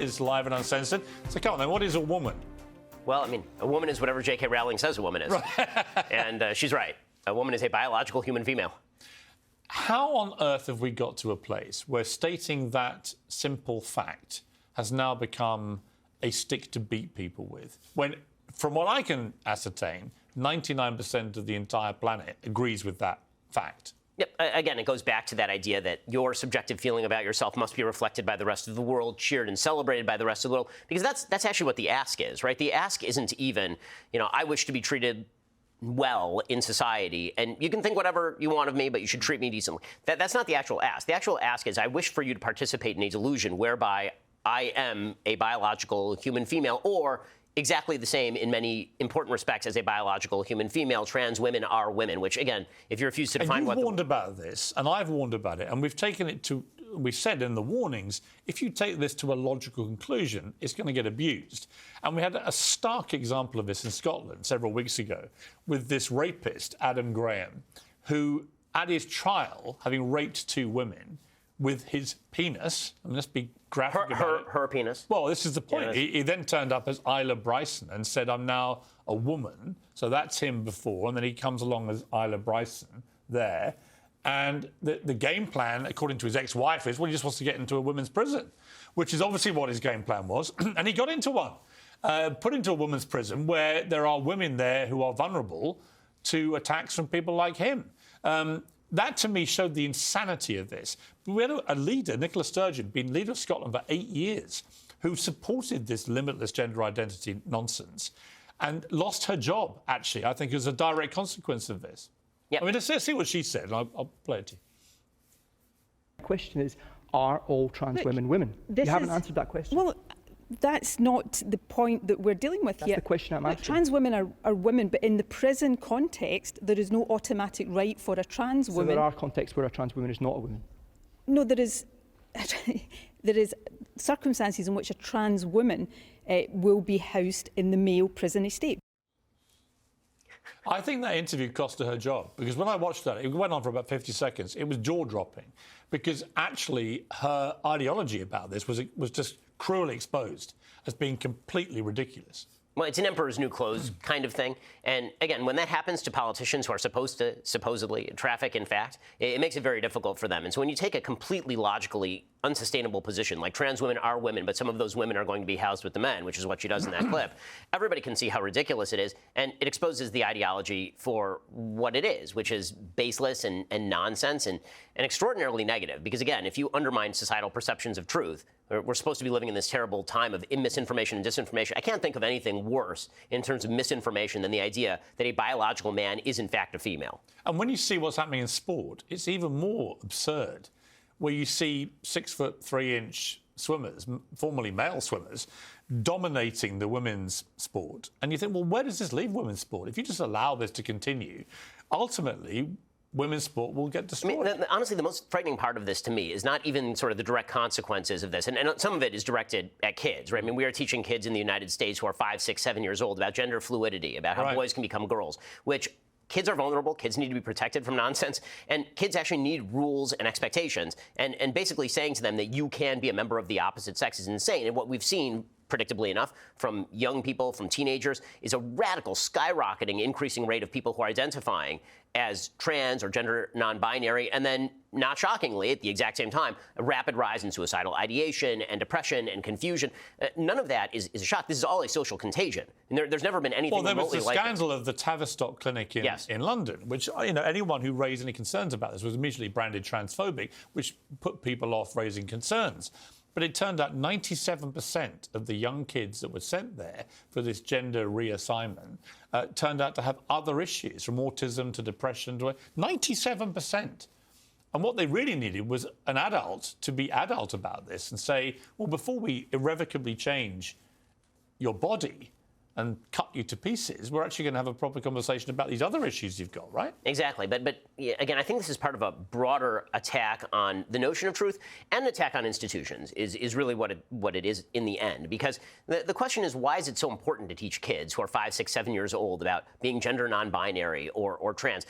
Is live and uncensored. So come on then, what is a woman? Well, I mean, a woman is whatever J.K. Rowling says a woman is. Right. And she's right. A woman is a biological human female. How on earth have we got to a place where stating that simple fact has now become a stick to beat people with? When, from what I can ascertain, 99% of the entire planet agrees with that fact. Yep. Again, it goes back to that idea that your subjective feeling about yourself must be reflected by the rest of the world, cheered and celebrated by the rest of the world, because that's actually what the ask is, right? The ask isn't even, I wish to be treated well in society, and you can think whatever you want of me, but you should treat me decently. That's not the actual ask. The actual ask is, I wish for you to participate in a delusion whereby I am a biological human female, or exactly the same in many important respects as a biological human female. Trans women are women, which, again, if you refuse to define what... You've warned about this, and I've warned about it, and we've taken it to... We said in the warnings, if you take this to a logical conclusion, it's going to get abused. And we had a stark example of this in Scotland several weeks ago with this rapist, Adam Graham, who, at his trial, having raped 2 women, with his penis, and let's be graphic about it. Her penis. Well, this is the point. Yes. He then turned up as Isla Bryson and said, I'm now a woman. So that's him before. And then he comes along as Isla Bryson there. And the game plan, according to his ex-wife, is, well, he just wants to get into a women's prison, which is obviously what his game plan was. And he got into one, put into a women's prison where there are women there who are vulnerable to attacks from people like him. That, to me, showed the insanity of this. We had a leader, Nicola Sturgeon, been leader of Scotland for 8 years, who supported this limitless gender identity nonsense and lost her job, actually, I think, as a direct consequence of this. Yep. I mean, let's see what she said, and I'll play it to you. The question is, are all trans women women? You haven't answered that question. Well, that's not the point that we're dealing with here. That's the question I'm asking. Trans women are women, but in the prison context, there is no automatic right for a trans woman. So there are contexts where a trans woman is not a woman? No, there is circumstances in which a trans woman will be housed in the male prison estate. I think that interview cost her job, because when I watched that, it went on for about 50 seconds. It was jaw-dropping, because actually her ideology about this was just cruelly exposed as being completely ridiculous. Well, it's an emperor's new clothes kind of thing. And again, when that happens to politicians who are supposed to supposedly traffic in fact, it makes it very difficult for them. And so when you take a completely logically unsustainable position, like trans women are women, but some of those women are going to be housed with the men, which is what she does in that clip, everybody can see how ridiculous it is. And it exposes the ideology for what it is, which is baseless and nonsense and extraordinarily negative. Because again, if you undermine societal perceptions of truth, we're supposed to be living in this terrible time of misinformation and disinformation. I can't think of anything worse in terms of misinformation than the idea that a biological man is in fact a female. And when you see what's happening in sport, it's even more absurd, where you see 6'3" swimmers, formerly male swimmers, dominating the women's sport. And you think, well, where does this leave women's sport? If you just allow this to continue, ultimately, women's sport will get destroyed. I mean, honestly, the most frightening part of this to me is not even sort of the direct consequences of this. And some of it is directed at kids, right? I mean, we are teaching kids in the United States who are 5, 6, 7 years old about gender fluidity, about how boys can become girls, which kids are vulnerable. Kids need to be protected from nonsense. And kids actually need rules and expectations. And basically saying to them that you can be a member of the opposite sex is insane. And what we've seen, predictably enough, from young people, from teenagers, is a radical, skyrocketing, increasing rate of people who are identifying as trans or gender non-binary, and then, not shockingly, at the exact same time, a rapid rise in suicidal ideation and depression and confusion. None of that is a shock. This is all a social contagion. And there's never been anything remotely like this. Well, there was the scandal of the Tavistock Clinic in London, which, anyone who raised any concerns about this was immediately branded transphobic, which put people off raising concerns. But it turned out 97% of the young kids that were sent there for this gender reassignment turned out to have other issues, from autism to depression to 97%. And what they really needed was an adult to be adult about this and say, well, before we irrevocably change your body and cut you to pieces, we're actually going to have a proper conversation about these other issues you've got, right? Exactly. But yeah, again, I think this is part of a broader attack on the notion of truth, and an attack on institutions is really what it is in the end. Because the question is, why is it so important to teach kids who are 5, 6, 7 years old about being gender non-binary or trans?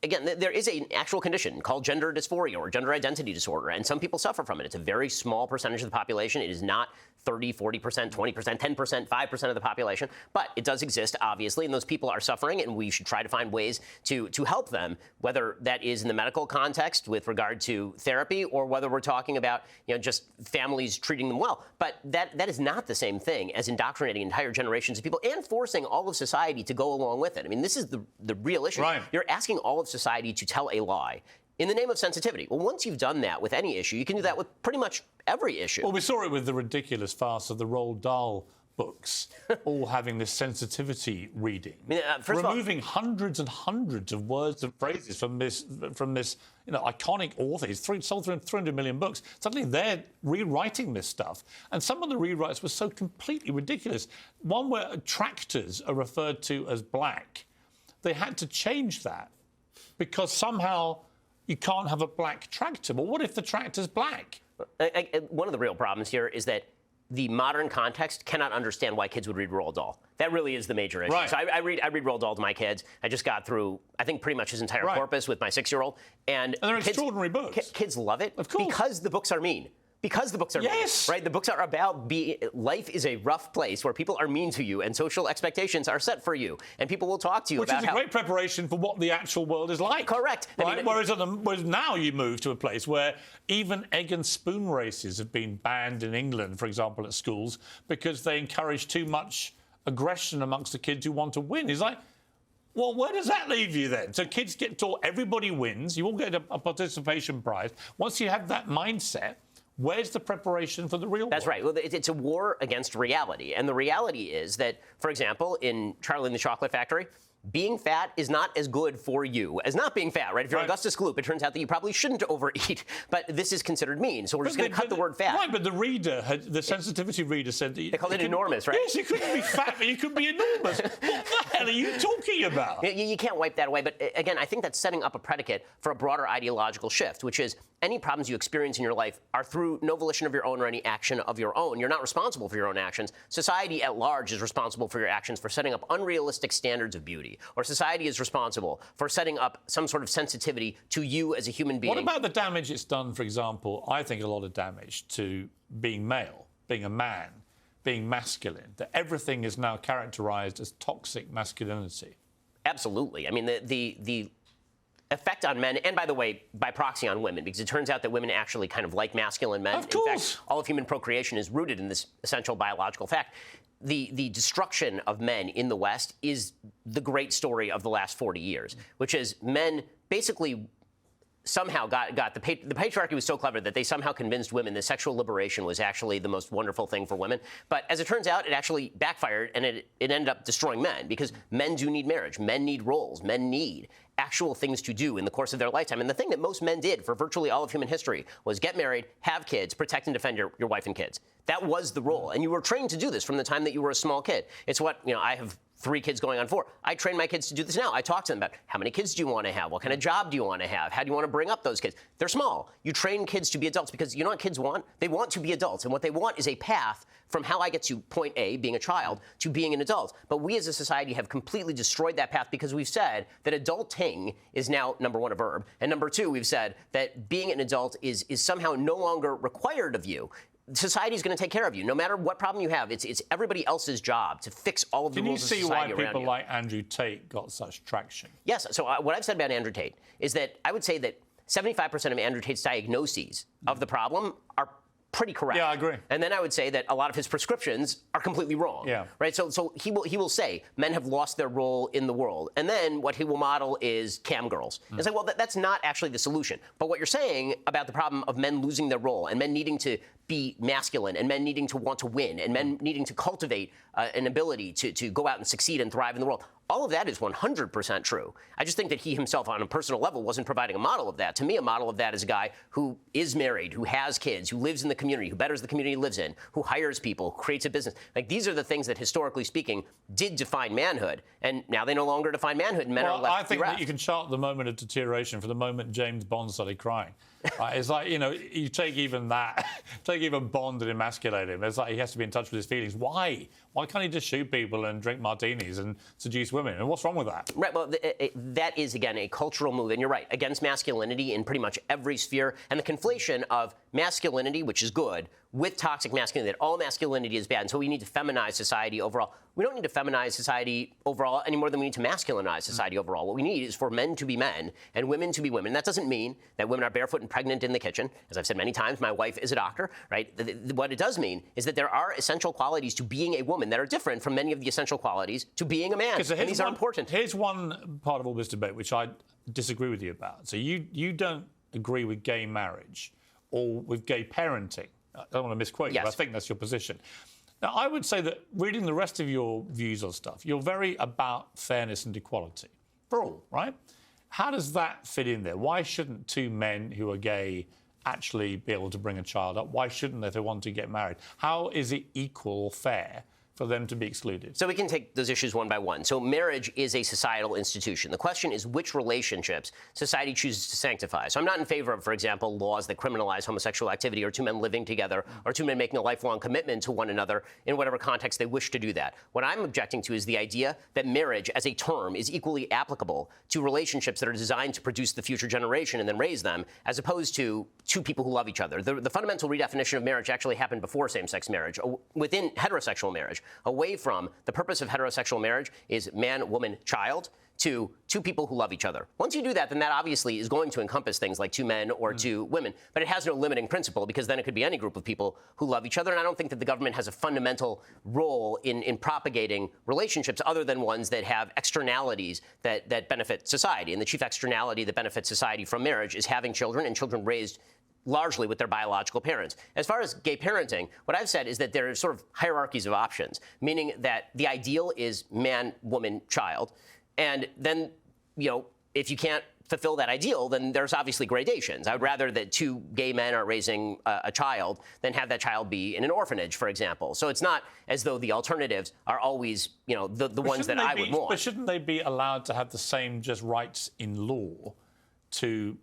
again, there is an actual condition called gender dysphoria or gender identity disorder, and some people suffer from it. It's a very small percentage of the population. It is not 30, 40%, 20%, 10%, 5% of the population, but it does exist, obviously, and those people are suffering, and we should try to find ways to help them, whether that is in the medical context with regard to therapy or whether we're talking about, just families treating them well. But that is not the same thing as indoctrinating entire generations of people and forcing all of society to go along with it. I mean, this is the real issue. Right. You're asking all of society to tell a lie in the name of sensitivity. Well, once you've done that with any issue, you can do that with pretty much every issue. Well, we saw it with the ridiculous farce of the Roald Dahl books, all having this sensitivity reading, removing hundreds and hundreds of words and phrases from this iconic author. He's sold 300 million books. Suddenly they're rewriting this stuff, and some of the rewrites were so completely ridiculous. One where tractors are referred to as black. They had to change that because somehow you can't have a black tractor. Well, what if the tractor's black? One of the real problems here is that the modern context cannot understand why kids would read Roald Dahl. That really is the major issue. Right. So I read Roald Dahl to my kids. I just got through, I think, pretty much his entire corpus with my 6-year-old. And they're extraordinary books. Kids love it. Of course. Because the books are mean. Because the books are mean, right? The books are about life is a rough place where people are mean to you and social expectations are set for you. And people will talk to you about Which is a great preparation for what the actual world is like. Correct. Right? Whereas now you move to a place where even egg and spoon races have been banned in England, for example, at schools, because they encourage too much aggression amongst the kids who want to win. It's like, well, where does that leave you then? So kids get taught everybody wins. You all get a participation prize. Once you have that mindset, where's the preparation for the real world? That's right. Well, it's a war against reality. And the reality is that, for example, in Charlie and the Chocolate Factory, being fat is not as good for you as not being fat, right? If you're Augustus Gloop, it turns out that you probably shouldn't overeat, but this is considered mean, so we're just going to cut the word fat. Right, but the reader, the sensitivity reader said that... They called it enormous, right? Yes, you couldn't be fat, but you could be enormous. What the hell are you talking about? You can't wipe that away, but again, I think that's setting up a predicate for a broader ideological shift, which is any problems you experience in your life are through no volition of your own or any action of your own. You're not responsible for your own actions. Society at large is responsible for your actions for setting up unrealistic standards of beauty, or society is responsible for setting up some sort of sensitivity to you as a human being. What about the damage it's done, for example, I think a lot of damage to being male, being a man, being masculine, that everything is now characterized as toxic masculinity? Absolutely. I mean, the effect on men, and by the way, by proxy on women, because it turns out that women actually kind of like masculine men. Of course. In fact, all of human procreation is rooted in this essential biological fact. The destruction of men in the West is the great story of the last 40 years, which is men basically somehow got the patriarchy was so clever that they somehow convinced women that sexual liberation was actually the most wonderful thing for women. But as it turns out, it actually backfired, and it ended up destroying men, because men do need marriage. Men need roles. Men need actual things to do in the course of their lifetime. And the thing that most men did for virtually all of human history was get married, have kids, protect and defend your wife and kids. That was the role. And you were trained to do this from the time that you were a small kid. It's what, I have 3 kids going on 4. I train my kids to do this now. I talk to them about how many kids do you want to have? What kind of job do you want to have? How do you want to bring up those kids? They're small. You train kids to be adults because you know what kids want? They want to be adults. And what they want is a path from how I get to point A, being a child, to being an adult. But we as a society have completely destroyed that path because we've said that adulting is now, number 1, a verb. And number 2, we've said that being an adult is somehow no longer required of you. Society is going to take care of you. No matter what problem you have, it's everybody else's job to fix all of the rules of society around you. Can you see why people like Andrew Tate got such traction? Yes. So what I've said about Andrew Tate is that I would say that 75% of Andrew Tate's diagnoses of the problem are pretty correct. Yeah, I agree. And then I would say that a lot of his prescriptions are completely wrong. Yeah. Right. So he will say men have lost their role in the world, and then what he will model is cam girls. It's like, well, that's not actually the solution. But what you're saying about the problem of men losing their role and men needing to be masculine and men needing to want to win and men needing to cultivate an ability to go out and succeed and thrive in the world. All of that is 100% true. I just think that he himself, on a personal level, wasn't providing a model of that. To me, a model of that is a guy who is married, who has kids, who lives in the community, who betters the community he lives in, who hires people, who creates a business. Like, these are the things that, historically speaking, did define manhood. And now they no longer define manhood, and men are left I think bereft. that you can chart the moment of deterioration from the moment James Bond started crying. Right? It's like, you take even Bond and emasculate him. It's like he has to be in touch with his feelings. Why? Why can't he just shoot people and drink martinis and seduce women? And what's wrong with that? Right. Well, that is, again, a cultural move. And you're right, against masculinity in pretty much every sphere. And the conflation of masculinity, which is good, with toxic masculinity, that all masculinity is bad. And so we need to feminize society overall. We don't need to feminize society overall any more than we need to masculinize society overall. What we need is for men to be men and women to be women. And that doesn't mean that women are barefoot and pregnant in the kitchen. As I've said many times, my wife is a doctor, right? What it does mean is that there are essential qualities to being a woman that are different from many of the essential qualities to being a man. And these are important. Here's one part of all this debate which I disagree with you about. So you don't agree with gay marriage or with gay parenting. I don't want to misquote you, but I think that's your position. Now, I would say that reading the rest of your views on stuff, you're very about fairness and equality for all, right? How does that fit in there? Why shouldn't two men who are gay actually be able to bring a child up? Why shouldn't they if they want to get married? How is it equal or fair for them to be excluded? So we can take those issues one by one. So marriage is a societal institution. The question is which relationships society chooses to sanctify. So I'm not in favor of, for example, laws that criminalize homosexual activity or two men living together or two men making a lifelong commitment to one another in whatever context they wish to do that. What I'm objecting to is the idea that marriage as a term is equally applicable to relationships that are designed to produce the future generation and then raise them, as opposed to two people who love each other. The fundamental redefinition of marriage actually happened before same-sex marriage, within heterosexual marriage. Away from the purpose of heterosexual marriage is man, woman, child, to two people who love each other. Once you do that, then that obviously is going to encompass things like two men or two women, but it has no limiting principle because then it could be any group of people who love each other. And I don't think that the government has a fundamental role in propagating relationships other than ones that have externalities that benefit society. And the chief externality that benefits society from marriage is having children and children raised largely with their biological parents. As far as gay parenting, what I've said is that there are sort of hierarchies of options, meaning that the ideal is man, woman, child. And then, if you can't fulfill that ideal, then there's obviously gradations. I would rather that two gay men are raising a child than have that child be in an orphanage, for example. So it's not as though the alternatives are always, the ones that I would want. But shouldn't they be allowed to have the same just rights in law to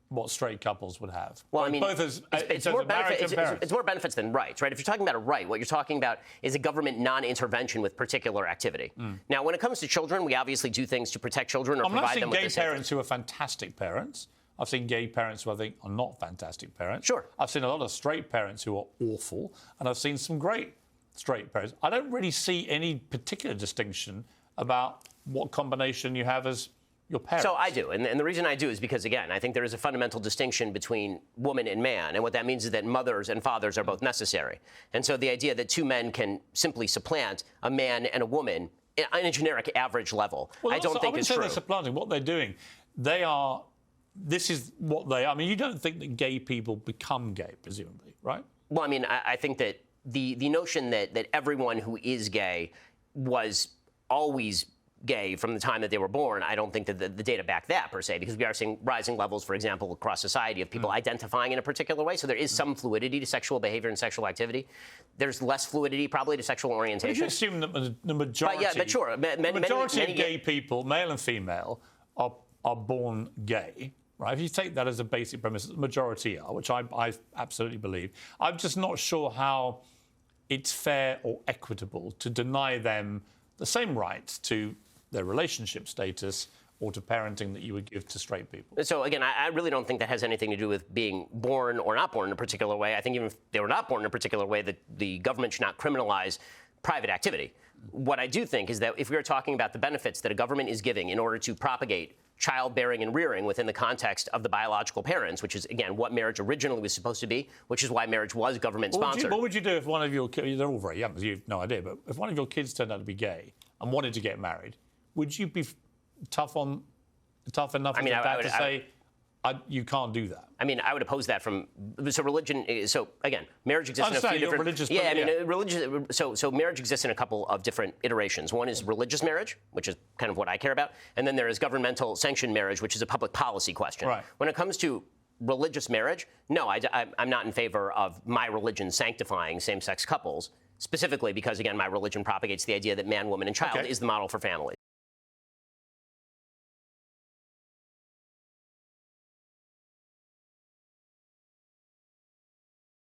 what straight couples would have? Well, I mean, it's more benefits than rights, right? If you're talking about a right, what you're talking about is a government non-intervention with particular activity. Now, when it comes to children, we obviously do things to protect children or provide them with I've seen gay parents who are fantastic parents. I've seen gay parents who I think are not fantastic parents. Sure. I've seen a lot of straight parents who are awful, and I've seen some great straight parents. I don't really see any particular distinction about what combination you have as your parents. So I do, and the reason I do is because, again, I think there is a fundamental distinction between woman and man, and what that means is that mothers and fathers are both necessary. And so the idea that two men can simply supplant a man and a woman on a generic average level, I don't think is true. They're supplanting. What they're doing, this is what they are. I mean, you don't think that gay people become gay, presumably, right? Well, I mean, I think that the notion that everyone who is gay was always gay from the time that they were born, I don't think that the data back that, per se, because we are seeing rising levels, for example, across society of people identifying in a particular way. So there is some fluidity to sexual behavior and sexual activity. There's less fluidity, probably, to sexual orientation. But you assume that the majority, the majority of gay people, male and female, are born gay, right? If you take that as a basic premise, the majority are, which I absolutely believe. I'm just not sure how it's fair or equitable to deny them the same rights to their relationship status or to parenting that you would give to straight people. So, again, I really don't think that has anything to do with being born or not born in a particular way. I think even if they were not born in a particular way, that the government should not criminalize private activity. What I do think is that if we are talking about the benefits that a government is giving in order to propagate childbearing and rearing within the context of the biological parents, which is, again, what marriage originally was supposed to be, which is why marriage was government-sponsored. What would you do if one of your kids, they're all very young, you have no idea, but if one of your kids turned out to be gay and wanted to get married, would you be tough enough as a dad to say, you can't do that? I mean, I would oppose that from... So religion... So, again, marriage exists in a few different... Religious, yeah, I mean, religious... So marriage exists in a couple of different iterations. One is religious marriage, which is kind of what I care about. And then there is governmental sanctioned marriage, which is a public policy question. Right. When it comes to religious marriage, no, I'm not in favor of my religion sanctifying same-sex couples, specifically because, again, my religion propagates the idea that man, woman, and child is the model for family.